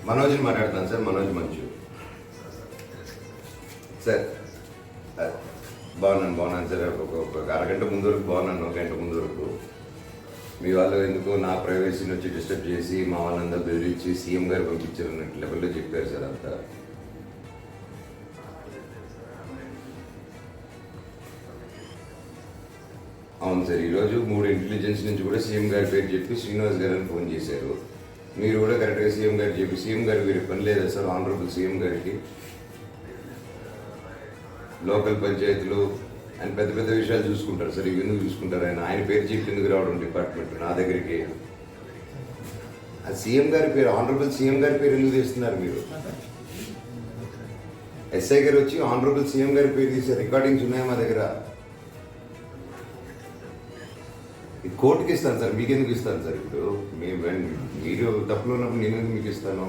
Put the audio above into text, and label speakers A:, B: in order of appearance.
A: మనోజ్ని మాట్లాడుతాను సార్. మనోజ్ మంచు సార్. బాగున్నాను సార్. ఒక అరగంట ముందు వరకు బాగున్నాను, ఒక గంట ముందు వరకు మీ వాళ్ళు ఎందుకు నా ప్రైవసీని వచ్చి డిస్టర్బ్ చేసి మా వాళ్ళందరూ బెదిరించి సీఎం గారు పంపించారు అన్నట్టు లెవెల్లో చెప్పారు సార్ అంతా. అవును సార్, ఈరోజు 3 ఇంటెలిజెన్స్ నుంచి కూడా సీఎం గారి పేరు చెప్పి శ్రీనివాస్ గారు అని ఫోన్ చేశారు. మీరు కూడా కరెక్ట్గా సీఎం గారు చెప్పి సీఎం గారు వీరి పని లేదా సార్? ఆనరబుల్ సీఎం గారికి లోకల్ పంచాయతీలు ఆయన పెద్ద పెద్ద విషయాలు చూసుకుంటారు సార్. ఇవి ఎందుకు చూసుకుంటారు? ఆయన పేరు చెప్పి ఎందుకు రావడం డిపార్ట్మెంట్ నా దగ్గరికి? ఆ సీఎం గారి పేరు, ఆనరబుల్ సీఎం గారి పేరు ఎందుకు తీస్తున్నారు మీరు? ఎస్ఐ గారు వచ్చి ఆనరబుల్ సీఎం గారి పేరు తీసే రికార్డింగ్స్ ఉన్నాయా మా దగ్గర? కోర్టుకి ఇస్తాను సార్, మీకెందుకు ఇస్తాను సార్? ఇప్పుడు మీరు తప్పులో ఉన్నప్పుడు నేను ఎందుకు మీకు ఇస్తాను?